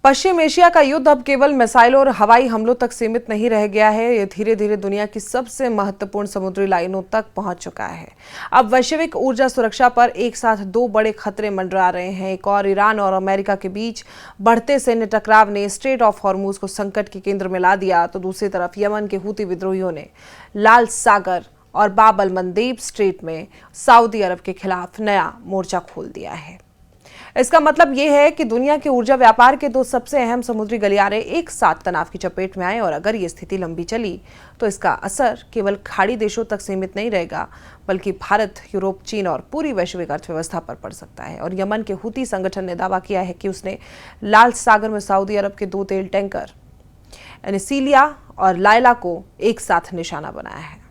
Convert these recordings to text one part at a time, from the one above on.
पश्चिम Asia का युद्ध अब केवल मिसाइलों और हवाई हमलों तक सीमित नहीं रह गया है। ये धीरे धीरे दुनिया की सबसे महत्वपूर्ण समुद्री लाइनों तक पहुंच चुका है। अब वैश्विक ऊर्जा सुरक्षा पर एक साथ दो बड़े खतरे मंडरा रहे हैं। एक और ईरान और अमेरिका के बीच बढ़ते सैन्य टकराव ने स्ट्रेट ऑफ हॉर्मुज को संकट के केंद्र में ला दिया, तो दूसरी तरफ यमन के हूती विद्रोहियों ने लाल सागर और बाब अल मंदेब स्ट्रेट में सऊदी अरब के खिलाफ नया मोर्चा खोल दिया है। इसका मतलब यह है कि दुनिया के ऊर्जा व्यापार के दो सबसे अहम समुद्री गलियारे एक साथ तनाव की चपेट में आए, और अगर ये स्थिति लंबी चली तो इसका असर केवल खाड़ी देशों तक सीमित नहीं रहेगा, बल्कि भारत, यूरोप, चीन और पूरी वैश्विक अर्थव्यवस्था पर पड़ सकता है। और यमन के हूती संगठन ने दावा किया है कि उसने लाल सागर में सऊदी अरब के दो तेल टैंकर एनिसिलिया और लायला को एक साथ निशाना बनाया है।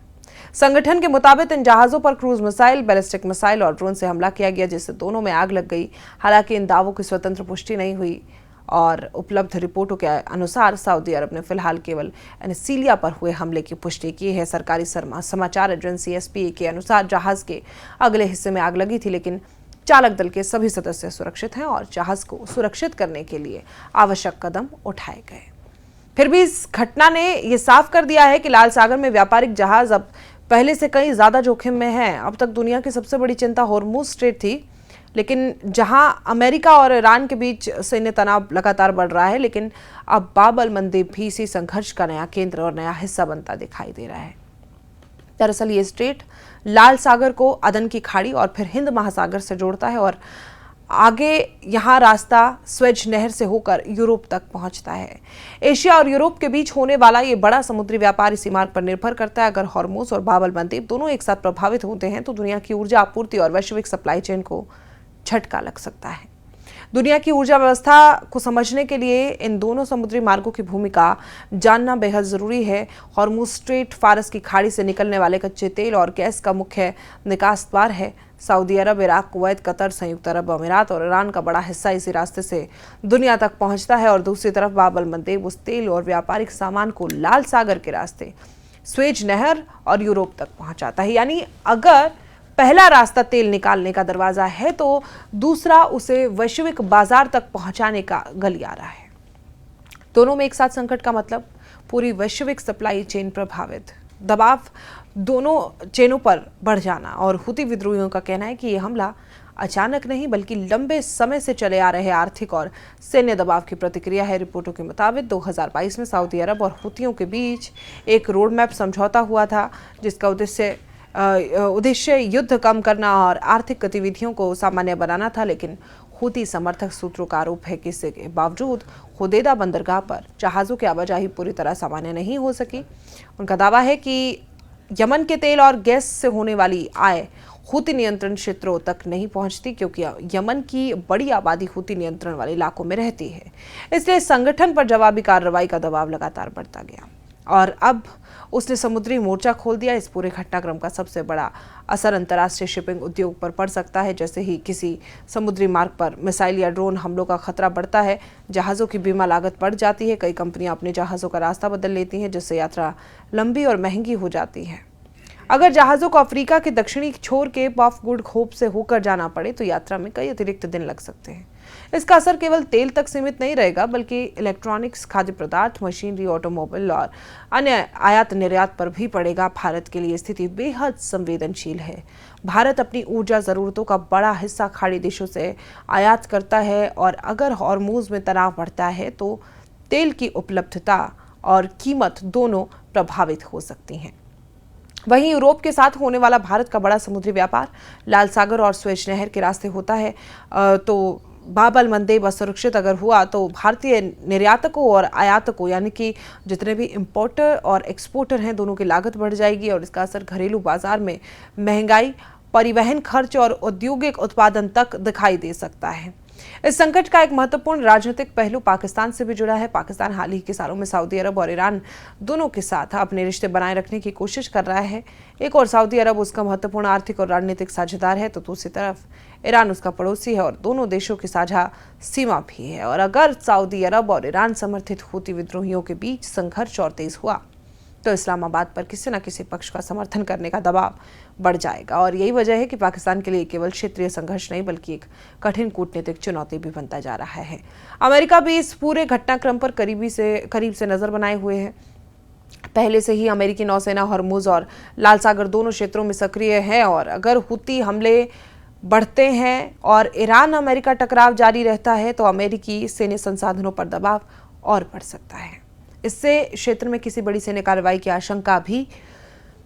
संगठन के मुताबिक इन जहाजों पर क्रूज मिसाइल, बैलिस्टिक मिसाइल और ड्रोन से हमला किया गया, जिससे दोनों में आग लग गई। हालांकि इन दावों की स्वतंत्र पुष्टि नहीं हुई और उपलब्ध रिपोर्टों के अनुसार सऊदी अरब ने फिलहाल केवल एनिसिलिया पर हुए हमले की पुष्टि की है। सरकारी समाचार एजेंसी एसपीए के अनुसार जहाज के अगले हिस्से में आग लगी थी, लेकिन चालक दल के सभी सदस्य सुरक्षित हैं और जहाज को सुरक्षित करने के लिए आवश्यक कदम उठाए गए। फिर भी इस घटना ने यह साफ कर दिया है कि लाल सागर में व्यापारिक जहाज अब पहले से कई ज्यादा जोखिम में है। अब तक दुनिया की सबसे बड़ी चिंता हॉर्मुज स्ट्रेट थी, लेकिन जहां अमेरिका और ईरान के बीच सैन्य तनाव लगातार बढ़ रहा है, लेकिन अब बाब अल मंदेब भी इसी संघर्ष का नया केंद्र और नया हिस्सा बनता दिखाई दे रहा है। दरअसल ये स्ट्रेट लाल सागर को अदन की खाड़ी और फिर हिंद महासागर से जोड़ता है, और आगे यहाँ रास्ता स्वेज नहर से होकर यूरोप तक पहुंचता है। एशिया और यूरोप के बीच होने वाला ये बड़ा समुद्री व्यापार इसी मार्ग पर निर्भर करता है। अगर हॉर्मुज और बाब अल मंदेब दोनों एक साथ प्रभावित होते हैं तो दुनिया की ऊर्जा आपूर्ति और वैश्विक सप्लाई चेन को झटका लग सकता है। दुनिया की ऊर्जा व्यवस्था को समझने के लिए इन दोनों समुद्री मार्गों की भूमिका जानना बेहद जरूरी है। हॉर्मुज स्ट्रेट फारस की खाड़ी से निकलने वाले कच्चे तेल और गैस का मुख्य निकास द्वार है। सऊदी अरब, इराक, कुवैत, कतर, संयुक्त अरब अमीरात और ईरान का बड़ा हिस्सा इसी रास्ते से दुनिया तक पहुंचता है, और दूसरी तरफ बाब अल मंदेब उस तेल और व्यापारिक सामान को लाल सागर के रास्ते स्वेज नहर और यूरोप तक पहुंचाता है। यानी अगर पहला रास्ता तेल निकालने का दरवाजा है तो दूसरा उसे वैश्विक बाजार तक पहुंचाने का गलियारा है। दोनों में एक साथ संकट का मतलब पूरी वैश्विक सप्लाई चेन प्रभावित, दबाव दोनों चेनों पर बढ़ जाना। और हूती विद्रोहियों का कहना है कि यह हमला अचानक नहीं बल्कि लंबे समय से चले आ रहे आर्थिक और सैन्य दबाव की प्रतिक्रिया है। रिपोर्टों के मुताबिक 2022 में सऊदी अरब और हूतियों के बीच एक रोड मैप समझौता हुआ था, जिसका उद्देश्य युद्ध कम करना और आर्थिक गतिविधियों को सामान्य बनाना था। लेकिन हूती समर्थक सूत्रों का आरोप है कि इसके बावजूद होदेदा बंदरगाह पर जहाज़ों की आवाजाही पूरी तरह सामान्य नहीं हो सकी। उनका दावा है कि यमन के तेल और गैस से होने वाली आय हूती नियंत्रण क्षेत्रों तक नहीं पहुंचती, क्योंकि यमन की बड़ी आबादी हूती नियंत्रण वाले इलाकों में रहती है। इसलिए संगठन पर जवाबी कार्रवाई का दबाव लगातार बढ़ता गया और अब उसने समुद्री मोर्चा खोल दिया। इस पूरे घटनाक्रम का सबसे बड़ा असर अंतर्राष्ट्रीय शिपिंग उद्योग पर पड़ सकता है। जैसे ही किसी समुद्री मार्ग पर मिसाइल या ड्रोन हमलों का खतरा बढ़ता है, जहाज़ों की बीमा लागत बढ़ जाती है। कई कंपनियां अपने जहाज़ों का रास्ता बदल लेती हैं, जिससे यात्रा लंबी और महंगी हो जाती है। अगर जहाज़ों को अफ्रीका के दक्षिणी छोर के केप ऑफ गुड होप से होकर जाना पड़े तो यात्रा में कई अतिरिक्त दिन लग सकते हैं। इसका असर केवल तेल तक सीमित नहीं रहेगा, बल्कि इलेक्ट्रॉनिक्स, खाद्य पदार्थ, मशीनरी, ऑटोमोबाइल और अन्य आयात निर्यात पर भी पड़ेगा। भारत के लिए स्थिति बेहद संवेदनशील है। भारत अपनी ऊर्जा जरूरतों का बड़ा हिस्सा खाड़ी देशों से आयात करता है, और अगर हॉर्मुज में तनाव बढ़ता है तो तेल की उपलब्धता और कीमत दोनों प्रभावित हो सकती हैं। वहीं यूरोप के साथ होने वाला भारत का बड़ा समुद्री व्यापार लाल सागर और स्वेज नहर के रास्ते होता है, तो बाब अल मंदेब असुरक्षित अगर हुआ तो भारतीय निर्यातकों और आयातकों, यानी कि जितने भी इंपोर्टर और एक्सपोर्टर हैं, दोनों की लागत बढ़ जाएगी और इसका असर घरेलू बाजार में महंगाई, परिवहन खर्च और औद्योगिक उत्पादन तक दिखाई दे सकता है। इस संकट का एक महत्वपूर्ण राजनीतिक पहलू पाकिस्तान से भी जुड़ा है। पाकिस्तान हाल ही के सालों में सऊदी अरब और ईरान दोनों के साथ अपने रिश्ते बनाए रखने की कोशिश कर रहा है। एक और सऊदी अरब उसका महत्वपूर्ण आर्थिक और राजनीतिक साझेदार है, तो दूसरी तरफ ईरान उसका पड़ोसी है और दोनों देशों की साझा सीमा भी है। और अगर सऊदी अरब और ईरान समर्थित हूती विद्रोहियों के बीच संघर्ष और तेज हुआ तो इस्लामाबाद पर किसी न किसी पक्ष का समर्थन करने का दबाव बढ़ जाएगा और यही वजह है कि पाकिस्तान के लिए केवल क्षेत्रीय संघर्ष नहीं बल्कि एक कठिन कूटनीतिक चुनौती भी बनता जा रहा है। अमेरिका भी इस पूरे घटनाक्रम पर करीब से नजर बनाए हुए है। पहले से ही अमेरिकी नौसेना हॉर्मुज और लाल सागर दोनों क्षेत्रों में सक्रिय है और अगर हुती हमले बढ़ते हैं और ईरान अमेरिका टकराव जारी रहता है तो अमेरिकी सैन्य संसाधनों पर दबाव और बढ़ सकता है। इससे क्षेत्र में किसी बड़ी सैन्य कार्रवाई की आशंका भी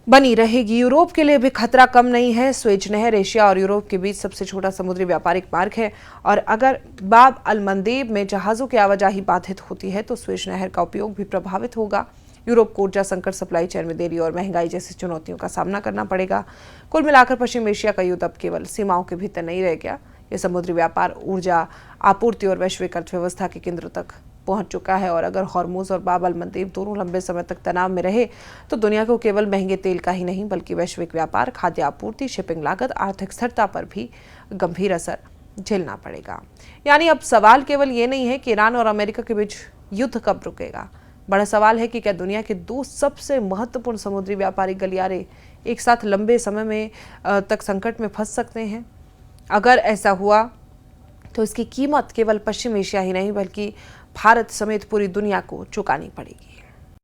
बनी रहेगी। यूरोप के लिए भी खतरा कम नहीं है। स्वेज नहर एशिया और यूरोप के बीच सबसे छोटा समुद्री व्यापारिक मार्ग है और अगर बाब अल मंदेब में जहाजों की आवाजाही बाधित होती है तो स्वेज नहर का उपयोग भी प्रभावित होगा। यूरोप को ऊर्जा संकट, सप्लाई चेन में देरी और महंगाई जैसी चुनौतियों का सामना करना पड़ेगा। कुल मिलाकर पश्चिम एशिया का युद्ध अब केवल सीमाओं के भीतर नहीं रह गया, ये समुद्री व्यापार, ऊर्जा आपूर्ति और वैश्विक अर्थव्यवस्था के केंद्रों तक पहुंच चुका है और अगर हॉर्मुज और बाब अल मंदेब दोनों लंबे समय तक तनाव में रहे तो दुनिया को केवल महंगे तेल का ही नहीं बल्कि वैश्विक व्यापार, खाद्य आपूर्ति, शिपिंग लागत, आर्थिक स्थिरता पर भी गंभीर असर झेलना पड़ेगा। यानी अब सवाल केवल ये नहीं है कि ईरान और अमेरिका के बीच युद्ध कब रुकेगा, बड़ा सवाल है कि क्या दुनिया के दो सबसे महत्वपूर्ण समुद्री व्यापारिक गलियारे एक साथ लंबे समय में तक संकट में फंस सकते हैं। अगर ऐसा हुआ तो इसकी कीमत केवल पश्चिम एशिया ही नहीं बल्कि भारत समेत पूरी दुनिया को चुकानी पड़ेगी।